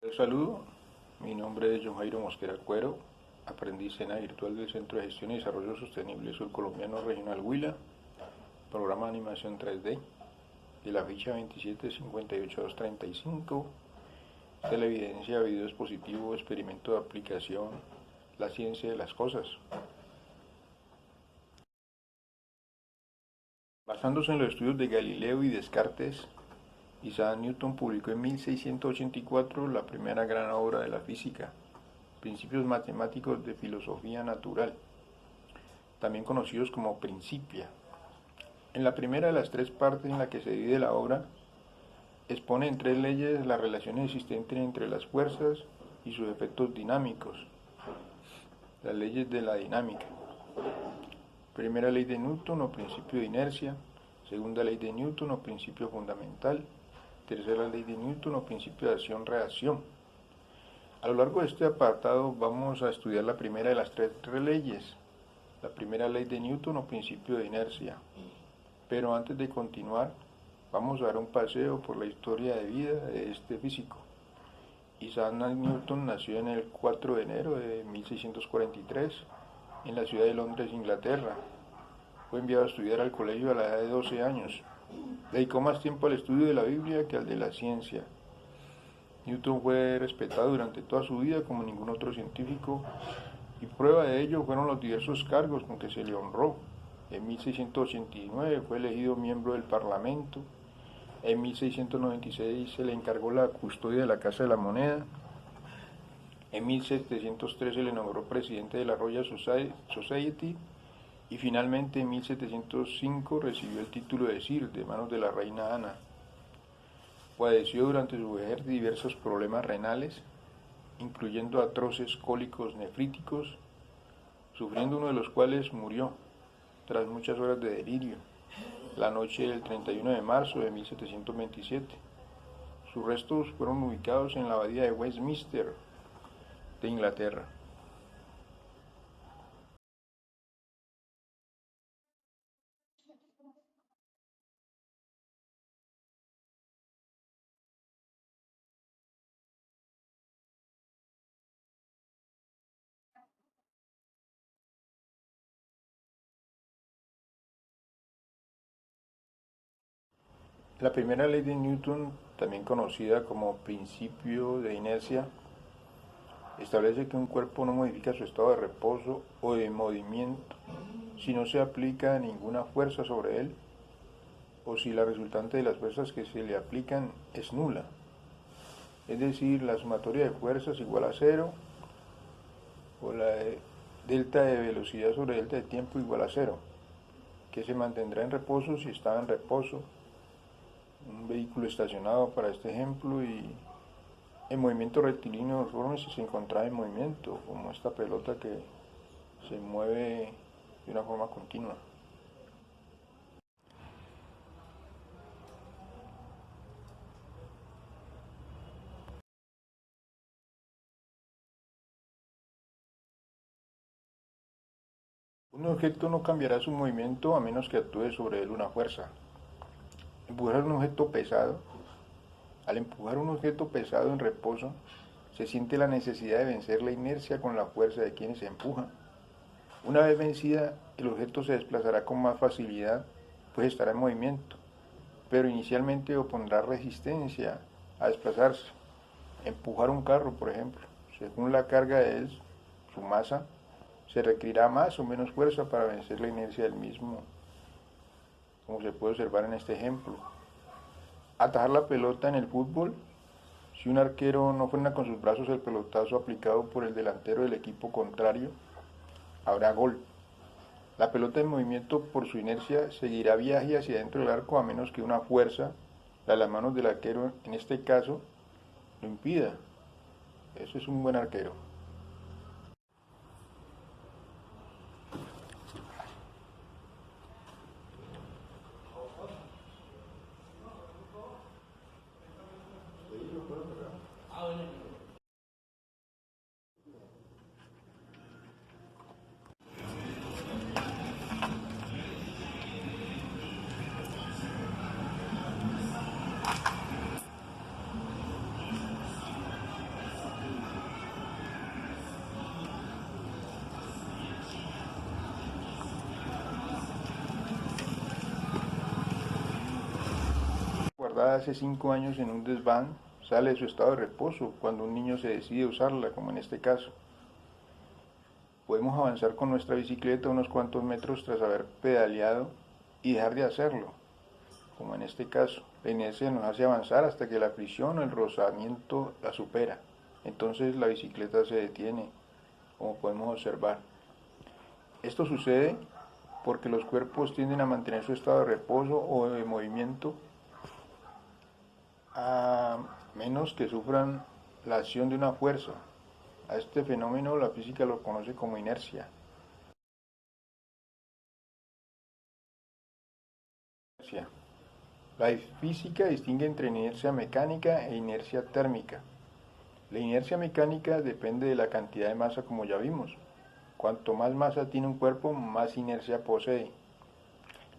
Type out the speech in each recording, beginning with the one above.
Un saludo, mi nombre es John Jairo Mosquera Cuero, aprendiz SENA virtual del Centro de Gestión y Desarrollo Sostenible Surcolombiano Regional Huila, programa de animación 3D, de la ficha 2758235, televidencia, video expositivo, experimento de aplicación, la ciencia de las cosas. Basándose en los estudios de Galileo y Descartes, Isaac Newton publicó en 1684 la primera gran obra de la física, Principios matemáticos de filosofía natural, también conocidos como Principia. En la primera de las tres partes en la que se divide la obra, expone en tres leyes las relaciones existentes entre las fuerzas y sus efectos dinámicos, las leyes de la dinámica. Primera ley de Newton o principio de inercia, segunda ley de Newton o principio fundamental, tercera ley de Newton o principio de acción-reacción. A lo largo de este apartado vamos a estudiar la primera de las tres leyes, la primera ley de Newton o principio de inercia. Pero antes de continuar, vamos a dar un paseo por la historia de vida de este físico. Isaac Newton nació en el 4 de enero de 1643 en la ciudad de Londres, Inglaterra. Fue enviado a estudiar al colegio a la edad de 12 años. Dedicó más tiempo al estudio de la Biblia que al de la ciencia. Newton fue respetado durante toda su vida como ningún otro científico, y prueba de ello fueron los diversos cargos con que se le honró. En 1689 fue elegido miembro del Parlamento. En 1696 se le encargó la custodia de la Casa de la Moneda. En 1703 se le nombró presidente de la Royal Society. Y finalmente en 1705 recibió el título de Sir de manos de la reina Ana. Padeció durante su vejez diversos problemas renales, incluyendo atroces cólicos nefríticos, sufriendo uno de los cuales murió tras muchas horas de delirio, la noche del 31 de marzo de 1727. Sus restos fueron ubicados en la abadía de Westminster de Inglaterra. La primera ley de Newton, también conocida como principio de inercia, establece que un cuerpo no modifica su estado de reposo o de movimiento si no se aplica ninguna fuerza sobre él o si la resultante de las fuerzas que se le aplican es nula. Es decir, la sumatoria de fuerzas igual a cero o la delta de velocidad sobre delta de tiempo igual a cero, que se mantendrá en reposo si estaba en reposo un vehículo estacionado para este ejemplo, y en movimiento rectilíneo uniforme si se encontraba en movimiento, como esta pelota que se mueve de una forma continua. Un objeto no cambiará su movimiento a menos que actúe sobre él una fuerza. Empujar un objeto pesado. Al empujar un objeto pesado en reposo, se siente la necesidad de vencer la inercia con la fuerza de quienes se empujan. Una vez vencida, el objeto se desplazará con más facilidad, pues estará en movimiento, pero inicialmente opondrá resistencia a desplazarse. Empujar un carro, por ejemplo, según la carga de él, su masa, se requerirá más o menos fuerza para vencer la inercia del mismo, como se puede observar en este ejemplo. Atajar la pelota en el fútbol. Si un arquero no frena con sus brazos el pelotazo aplicado por el delantero del equipo contrario, habrá gol. La pelota en movimiento por su inercia seguirá viaje hacia dentro del arco a menos que una fuerza, la de las manos del arquero en este caso, lo impida. Eso es un buen arquero. guardada hace 5 años en un desván sale de su estado de reposo cuando un niño se decide usarla, como en este caso. Podemos avanzar con nuestra bicicleta unos cuantos metros tras haber pedaleado y dejar de hacerlo, como en este caso. La inercia nos hace avanzar hasta que la fricción o el rozamiento la supera. Entonces la bicicleta se detiene, como podemos observar. Esto sucede porque los cuerpos tienden a mantener su estado de reposo o de movimiento a menos que sufran la acción de una fuerza. A este fenómeno la física lo conoce como inercia. La física distingue entre inercia mecánica e inercia térmica. La inercia mecánica depende de la cantidad de masa, como ya vimos. Cuanto más masa tiene un cuerpo, más inercia posee.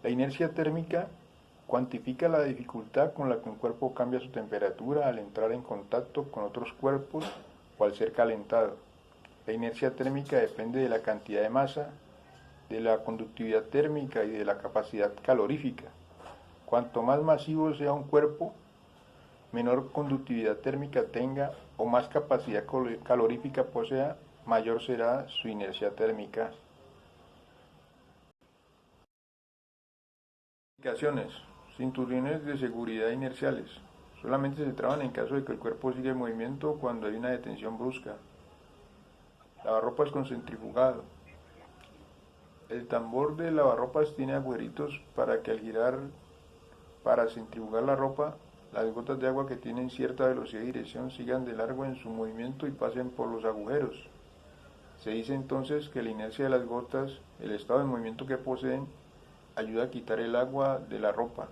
La inercia térmica cuantifica la dificultad con la que un cuerpo cambia su temperatura al entrar en contacto con otros cuerpos o al ser calentado. La inercia térmica depende de la cantidad de masa, de la conductividad térmica y de la capacidad calorífica. Cuanto más masivo sea un cuerpo, menor conductividad térmica tenga o más capacidad calorífica posea, mayor será su inercia térmica. Aplicaciones. Cinturones de seguridad inerciales. Solamente se traban en caso de que el cuerpo siga en movimiento cuando hay una detención brusca. Lavarropas con centrifugado. El tambor de lavarropas tiene agujeritos para que al girar para centrifugar la ropa, las gotas de agua que tienen cierta velocidad y dirección sigan de largo en su movimiento y pasen por los agujeros. Se dice entonces que la inercia de las gotas, el estado de movimiento que poseen, ayuda a quitar el agua de la ropa.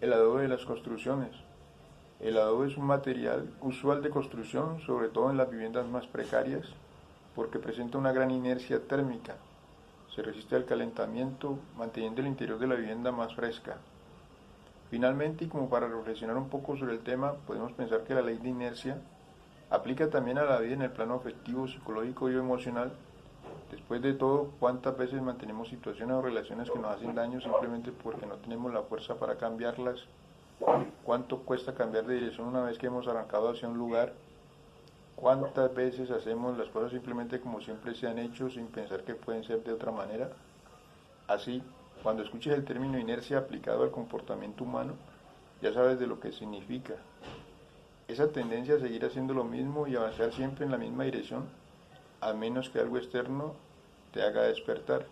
El adobe de las construcciones. El adobe es un material usual de construcción, sobre todo en las viviendas más precarias, porque presenta una gran inercia térmica. Se resiste al calentamiento, manteniendo el interior de la vivienda más fresca. Finalmente, y como para reflexionar un poco sobre el tema, podemos pensar que la ley de inercia aplica también a la vida en el plano afectivo, psicológico y emocional. Después de todo, ¿cuántas veces mantenemos situaciones o relaciones que nos hacen daño simplemente porque no tenemos la fuerza para cambiarlas? ¿Cuánto cuesta cambiar de dirección una vez que hemos arrancado hacia un lugar? ¿Cuántas veces hacemos las cosas simplemente como siempre se han hecho sin pensar que pueden ser de otra manera? Así, cuando escuches el término inercia aplicado al comportamiento humano, ya sabes de lo que significa. Esa tendencia a seguir haciendo lo mismo y avanzar siempre en la misma dirección, a menos que algo externo te haga despertar.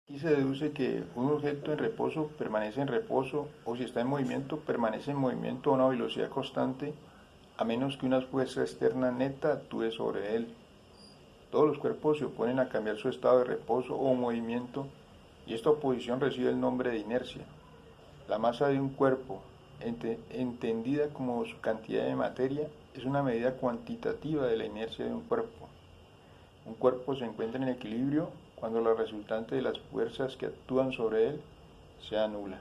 Aquí se deduce que un objeto en reposo permanece en reposo, o si está en movimiento, permanece en movimiento a una velocidad constante, a menos que una fuerza externa neta actúe sobre él. Todos los cuerpos se oponen a cambiar su estado de reposo o movimiento, y esta oposición recibe el nombre de inercia. La masa de un cuerpo, entendida como su cantidad de materia, es una medida cuantitativa de la inercia de un cuerpo. Un cuerpo se encuentra en equilibrio cuando la resultante de las fuerzas que actúan sobre él sea nula.